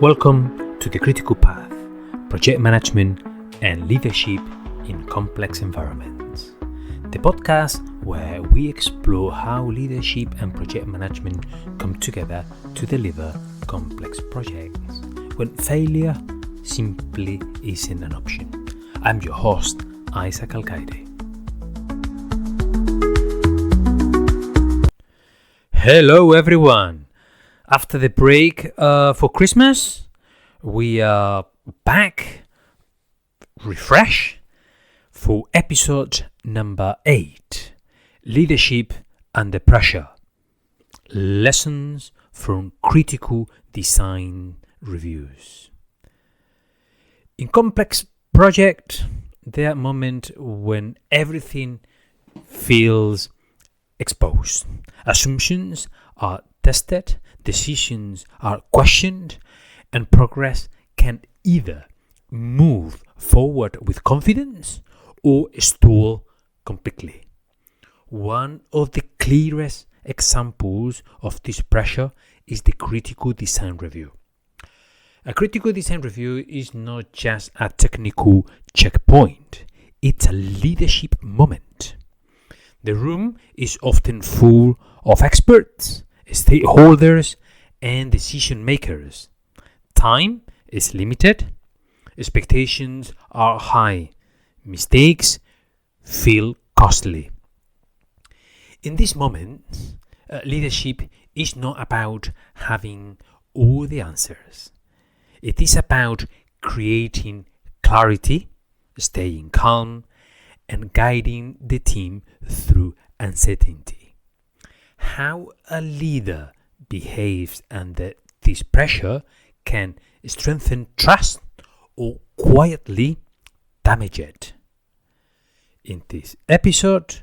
Welcome to The Critical Path, Project Management and Leadership in Complex Environments, the podcast where we explore how leadership and project management come together to deliver complex projects when failure simply isn't an option. I'm your host, Isaac Alcaide. Hello everyone! After the break for Christmas, we are back, refresh, for episode number 8, Leadership Under Pressure, Lessons from Critical Design Reviews. In complex projects, there are moments when everything feels exposed. Assumptions are tested, decisions are questioned, and progress can either move forward with confidence or stall completely. One of the clearest examples of this pressure is the critical design review. A critical design review is not just a technical checkpoint, it's a leadership moment. The room is often full of experts, stakeholders, and decision makers. Time is limited, expectations are high, mistakes feel costly. In this moment, leadership is not about having all the answers. It is about creating clarity, staying calm, and guiding the team through uncertainty. How a leader behaves under this pressure can strengthen trust or quietly damage it. In this episode,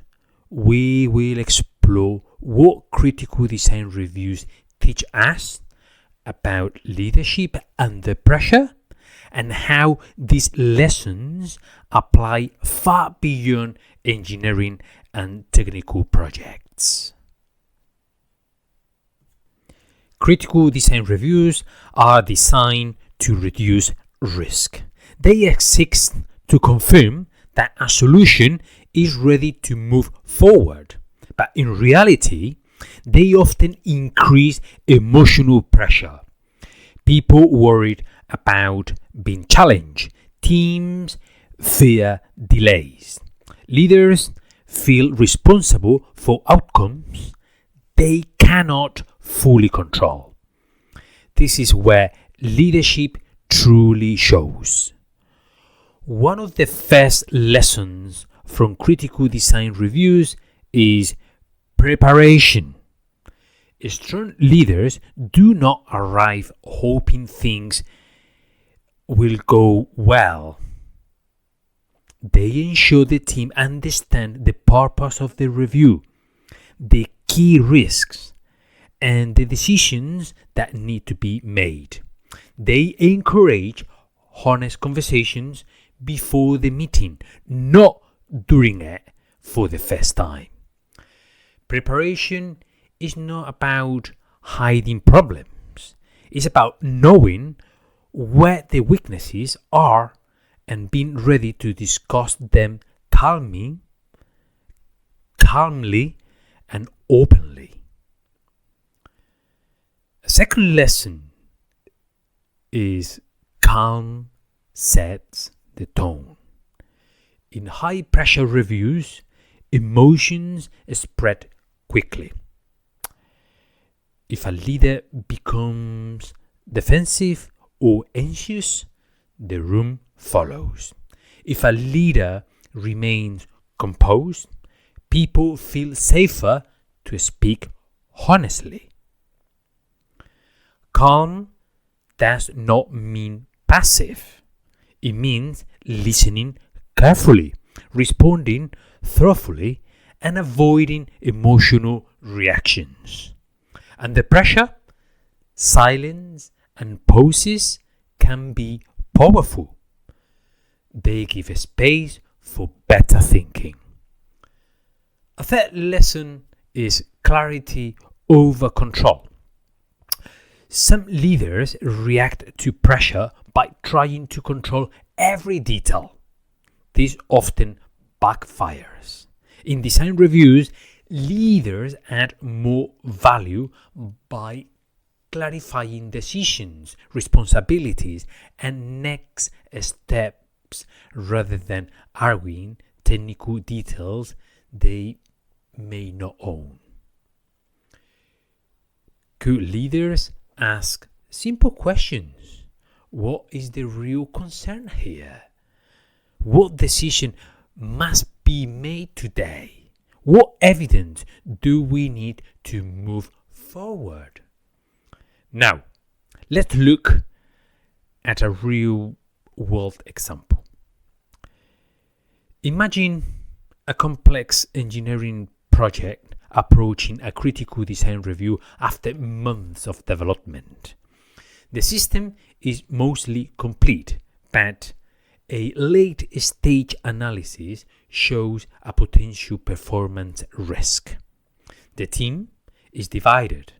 we will explore what critical design reviews teach us about leadership under pressure and how these lessons apply far beyond engineering and technical projects. Critical design reviews are designed to reduce risk. They exist to confirm that a solution is ready to move forward, but in reality, they often increase emotional pressure. People worried about being challenged. Teams fear delays. Leaders feel responsible for outcomes they cannot fully control. This is where leadership truly shows. One of the first lessons from critical design reviews is preparation. Strong leaders do not arrive hoping things will go well. They ensure the team understand the purpose of the review, the key risks, and the decisions that need to be made. They encourage honest conversations before the meeting, not during it for the first time. Preparation is not about hiding problems. It's about knowing where the weaknesses are and being ready to discuss them calmly and openly. A second lesson is calm sets the tone. In high pressure reviews, emotions spread quickly. If a leader becomes defensive or anxious, the room follows. If a leader remains composed, people feel safer to speak honestly. Calm does not mean passive. It means listening carefully, responding thoughtfully, and avoiding emotional reactions. Under pressure, silence and pauses can be powerful. They give space for better thinking. A third lesson is clarity over control. Some leaders react to pressure by trying to control every detail. This often backfires. In design reviews, leaders add more value by clarifying decisions, responsibilities, and next steps rather than arguing technical details they may not own. Good leaders ask simple questions. What is the real concern here? What decision must be made today? What evidence do we need to move forward? Now, let's look at a real world example. Imagine a complex engineering project approaching a critical design review after months of development. The system is mostly complete, but a late stage analysis shows a potential performance risk. The team is divided.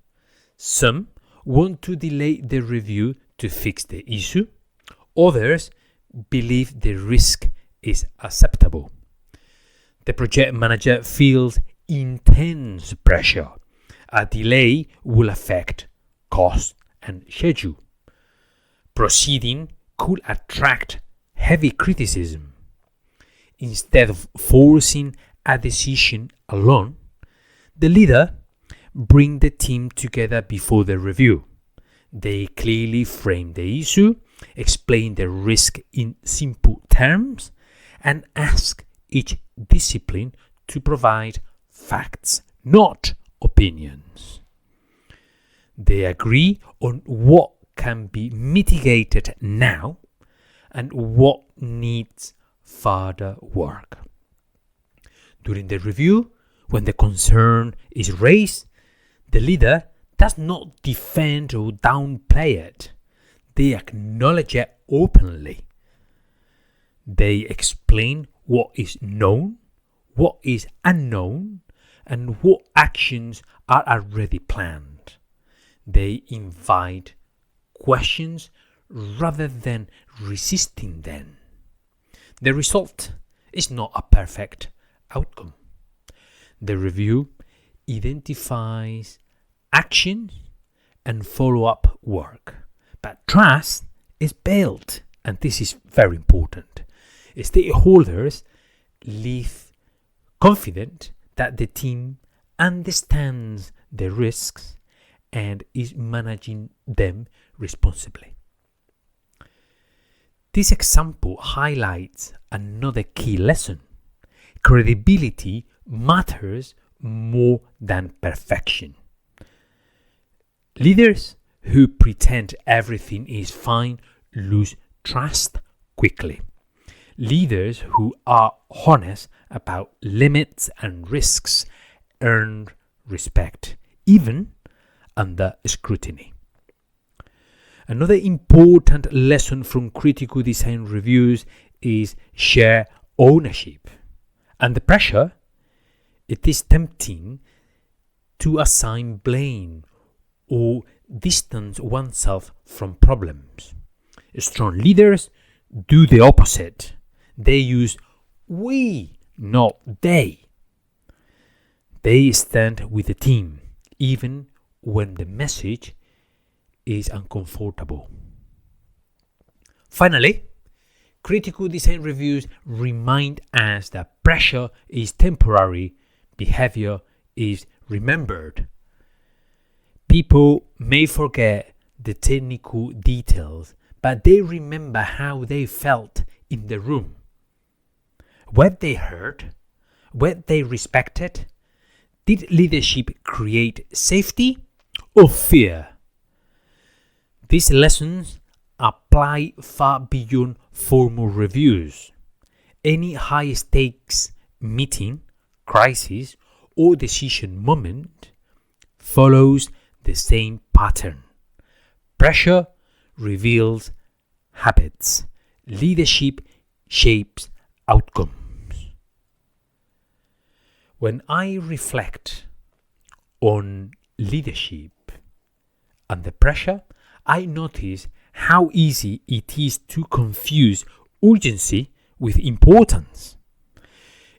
Some want to delay the review to fix the issue. Others believe the risk is acceptable. The project manager feels intense pressure. A delay will affect cost and schedule. Proceeding could attract heavy criticism. Instead of forcing a decision alone, the leader brings the team together before the review. They clearly frame the issue, explain the risk in simple terms, and ask each discipline to provide facts, not opinions. They agree on what can be mitigated now and what needs further work. During the review, when the concern is raised, the leader does not defend or downplay it. They acknowledge it openly. They explain what is known, what is unknown, and what actions are already planned. They invite questions rather than resisting them. The result is not a perfect outcome. The review identifies actions and follow-up work, but trust is built, and this is very important. Stakeholders leave confident that the team understands the risks and is managing them responsibly. This example highlights another key lesson. Credibility matters more than perfection. Leaders who pretend everything is fine lose trust quickly. Leaders who are honest about limits and risks earn respect, even under scrutiny. Another important lesson from critical design reviews is share ownership. Under pressure, it is tempting to assign blame or distance oneself from problems. Strong leaders do the opposite. They use we, not they. They stand with the team, even when the message is uncomfortable. Finally, critical design reviews remind us that pressure is temporary, behavior is remembered. People may forget the technical details, but they remember how they felt in the room. What they heard, what they respected. Did leadership create safety or fear? These lessons apply far beyond formal reviews. Any high-stakes meeting, crisis, or decision moment follows the same pattern. Pressure reveals habits. Leadership shapes outcomes. When I reflect on leadership, under pressure, I notice how easy it is to confuse urgency with importance.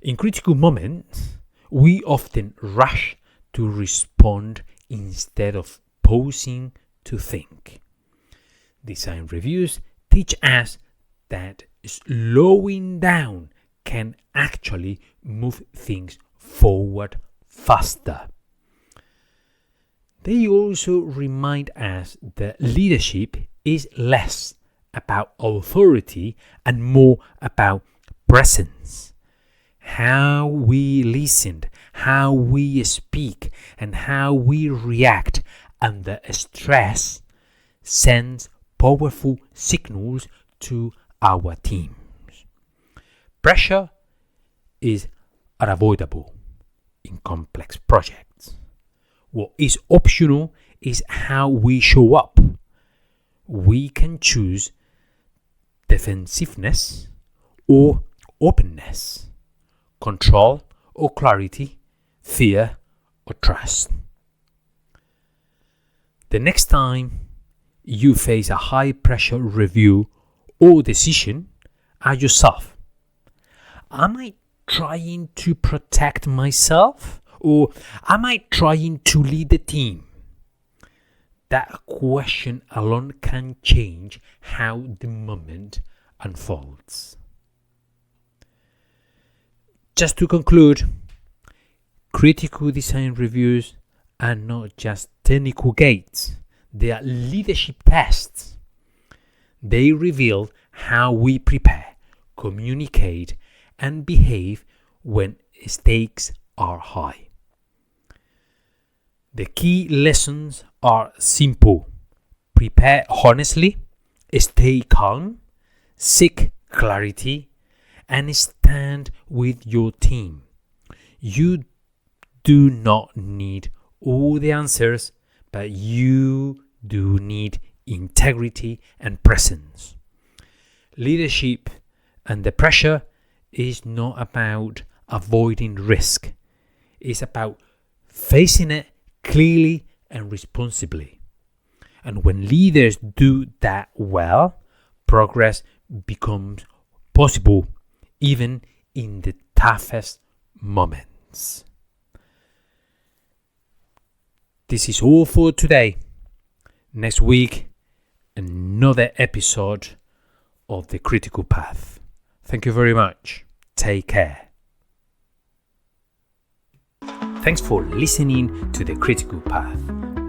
In critical moments, we often rush to respond instead of pausing to think. Design reviews teach us that slowing down can actually move things forward faster. They also remind us that leadership is less about authority and more about presence. How we listen, how we speak, and how we react under stress sends powerful signals to our teams. Pressure is unavoidable in complex projects. What is optional is how we show up. We can choose defensiveness or openness, control or clarity, fear or trust. The next time you face a high pressure review or decision, ask yourself, am I trying to protect myself or am I trying to lead the team? That question alone can change how the moment unfolds. Just to conclude, critical design reviews are not just technical gates, they are leadership tests. They reveal how we prepare, communicate, and behave when stakes are high. The key lessons are simple. Prepare honestly, stay calm, seek clarity, and stand with your team. You do not need all the answers, but you do need integrity and presence. Leadership under pressure is not about avoiding risk. It's about facing it clearly and responsibly. And when leaders do that well, progress becomes possible even in the toughest moments. This is all for today. Next week, another episode of The Critical Path. Thank you very much. Take care. Thanks for listening to The Critical Path,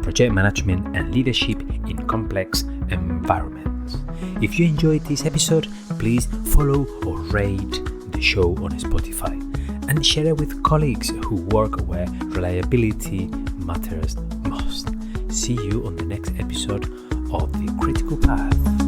project management and leadership in complex environments. If you enjoyed this episode, please follow or rate the show on Spotify and share it with colleagues who work where reliability matters most. See you on the next episode of The Critical Path.